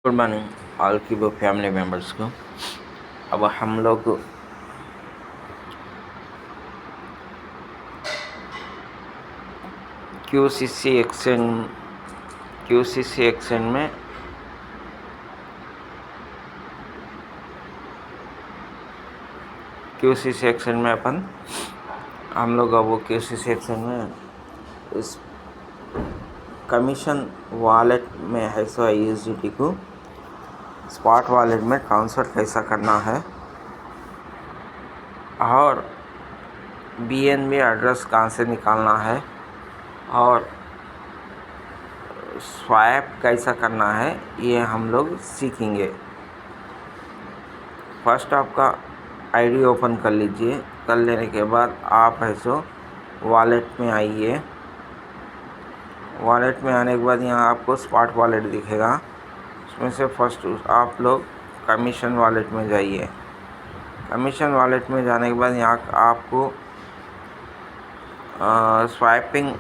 Good morning all की वो family members को। अब हम लोग क्यूसीसी एक्सचेंज में अपन हम लोग अब वो क्यूसीसी एक्सचेंज में इस कमीशन वॉलेट में है सो यूएसडीटी को स्पॉट वॉलेट में ट्रांसफ़र कैसा करना है और बीएनबी एड्रेस कहाँ से निकालना है और स्वैप कैसा करना है, ये हम लोग सीखेंगे। फर्स्ट आपका आईडी ओपन कर लीजिए। कर लेने के बाद आप है सो वॉलेट में आइए। वॉलेट में आने के बाद यहाँ आपको स्पॉट वॉलेट दिखेगा। उसमें से फर्स्ट आप लोग कमीशन वॉलेट में जाइए। कमीशन वॉलेट में जाने के बाद यहाँ आपको swiping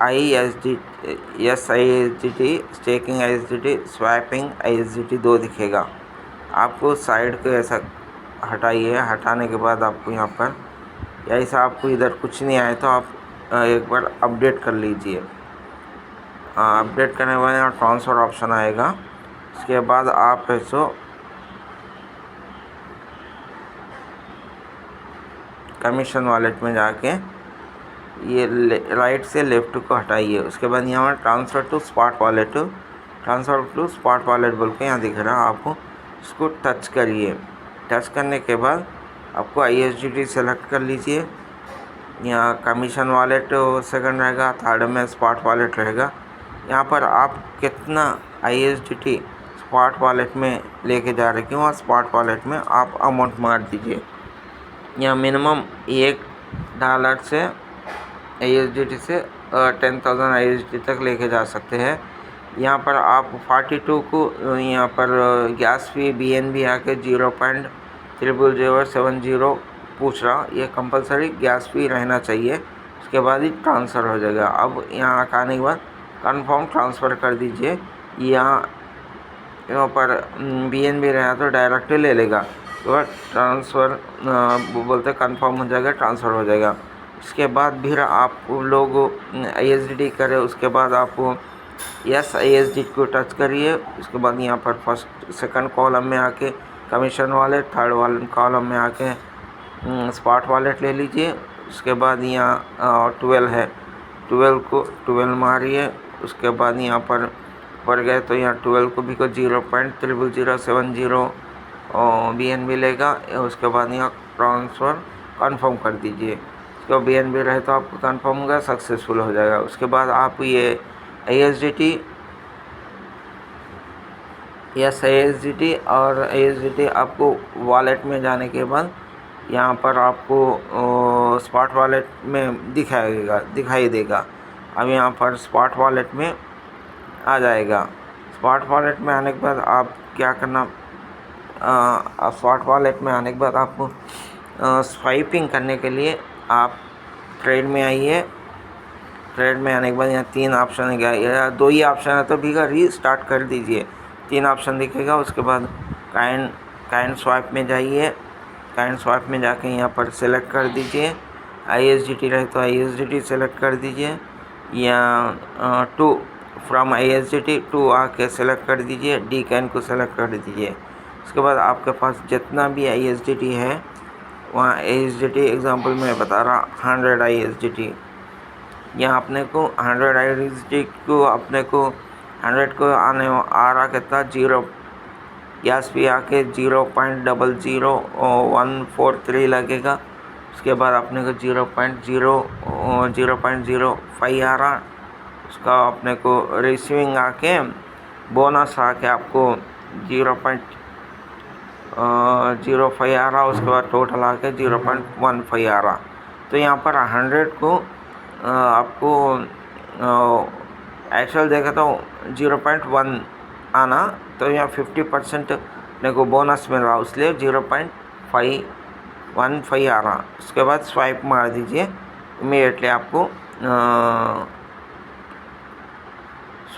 ISDT staking ISDT swapping ISDT 2 दिखेगा। आपको साइड को ऐसा हटाइए। हटाने के बाद आपको यहाँ पर ऐसा आपको इधर कुछ नहीं आए तो आप एक बार अपडेट कर लीजिए। अपडेट करने के बाद यहाँ ट्रांसफ़र ऑप्शन आएगा। उसके बाद आप है सो कमीशन वॉलेट में जाके ये राइट से लेफ़्ट को हटाइए। उसके बाद यहाँ ट्रांसफ़र टू स्पॉट वॉलेट बोल के यहाँ दिख रहा है, आपको इसको टच करिए। टच करने के बाद आपको ISDT सेलेक्ट कर लीजिए। यहाँ कमीशन वॉलेट सेकंड रहेगा, थर्ड में स्पॉट वॉलेट रहेगा। यहाँ पर आप कितना ISDT स्पॉट वॉलेट में लेके जा रहे हैं, वहाँ स्पॉट वॉलेट में आप अमाउंट मार दीजिए। यहाँ मिनिमम $1 से ISDT से 10,000 ISDT तक लेके जा सकते हैं। यहाँ पर आप 42 को यहाँ पर गैस फी BNB आके 0.00070 पूछ रहा। ये कंपलसरी गैस फी रहना चाहिए, उसके बाद ही ट्रांसफ़र हो जाएगा। अब यहाँ आने के बाद कंफर्म ट्रांसफ़र कर दीजिए। यहाँ पर BNB रहा तो डायरेक्ट ले लेगा, तो ट्रांसफ़र बोलते कंफर्म हो जाएगा, ट्रांसफ़र हो जाएगा। उसके बाद फिर आप लोग ISDT करें। उसके बाद आप ISDT को टच करिए। उसके बाद यहाँ पर फर्स्ट सेकंड कॉलम में आके कमीशन वॉलेट, थर्ड कॉलम में आके स्पॉट वॉलेट ले लीजिए। उसके बाद यहाँ 12 है, 12 मारिए। उसके बाद यहाँ पर गए तो यहाँ 12 को भी को 0.00070 BNB लेगा। उसके बाद यहाँ ट्रांसफ़र कंफर्म कर दीजिए। उसके BNB रहे तो आपको कंफर्म होगा, सक्सेसफुल हो जाएगा। उसके बाद आप ये ISDT और ISDT आपको वॉलेट में जाने के बाद यहाँ पर आपको स्पॉट वॉलेट में दिखाई देगा। अब यहाँ पर स्पॉट वॉलेट में आ जाएगा। स्पॉट वॉलेट में आने के बाद आप क्या करना, स्पॉट वॉलेट में आने के बाद आपको स्वाइपिंग करने के लिए आप ट्रेड में आइए। ट्रेड में आने के बाद यहाँ 3 ऑप्शन है, या 2 ही ऑप्शन है तो भी रीस्टार्ट कर दीजिए। 3 ऑप्शन दिखेगा। उसके बाद काइन स्वाइप में जाइए। काइन स्वाइप में जाके यहाँ पर सेलेक्ट कर दीजिए। ISDT रहे तो ISDT सेलेक्ट कर दीजिए, या टू फ्रॉम ISDT टू आके सेलेक्ट कर दीजिए। डीकैन को सेलेक्ट कर दीजिए। उसके बाद आपके पास जितना भी ISDT है वहाँ ISDT एग्जांपल में बता रहा 100 ISDT। यहाँ अपने को 100 ISDT को अपने को 100 को आ रहा कितना 0 गैस फी आके 0.00143 लगेगा। उसके बाद अपने को 0.05 आ रहा। उसका अपने को रिसीविंग आके बोनस आके आपको 0.05 आ रहा। उसके बाद टोटल आके 0.15 आ रहा। तो यहाँ पर 100 को आपको एक्चुअल देखा तो 0.1 आना, तो यहाँ 50% अपने को बोनस मिल रहा, इसलिए 0.515 आ रहा। उसके बाद स्वाइप मार दीजिए। इमीडिएटली आपको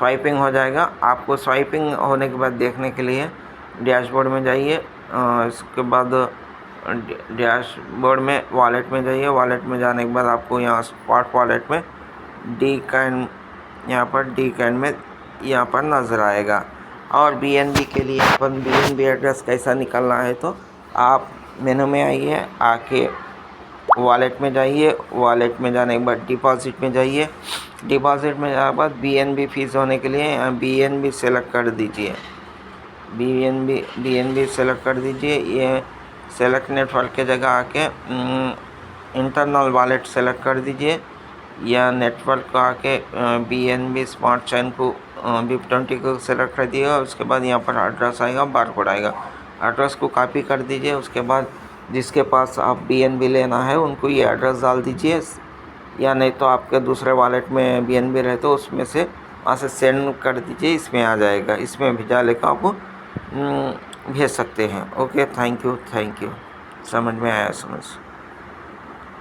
स्वाइपिंग हो जाएगा। आपको स्वाइपिंग होने के बाद देखने के लिए डैशबोर्ड में जाइए। इसके बाद डैशबोर्ड में वॉलेट में जाइए। वॉलेट में जाने के बाद आपको यहाँ स्पॉट वॉलेट में डीकॉइन, यहाँ पर डीकॉइन में यहाँ पर नज़र आएगा। और BNB के लिए अपन BNB एड्रेस कैसा निकालना है, तो आप मेनू में आइए, आके वॉलेट में जाइए। वॉलेट में जाने के बाद डिपॉजिट में जाइए। डिपॉजिट में जाने के बाद BNB फीस होने के लिए BNB सेलेक्ट कर दीजिए। BNB सेलेक्ट कर दीजिए। ये सेलेक्ट नेटवर्क के जगह आके इंटरनल वॉलेट सेलेक्ट कर दीजिए, या नेटवर्क को आके BNB स्मार्ट चेन को BIP20 को सेलेक्ट कर दिए। और उसके बाद यहाँ पर एड्रेस आएगा, बारकोड आएगा, एड्रेस को कॉपी कर दीजिए। उसके बाद जिसके पास आप BNB लेना है उनको ये एड्रेस डाल दीजिए, या नहीं तो आपके दूसरे वॉलेट में BNB रहे तो उसमें से वहाँ से सेंड कर दीजिए, इसमें आ जाएगा। इसमें भेजा लेकर आप भेज सकते हैं। Okay, thank you. समझ में आया? समझ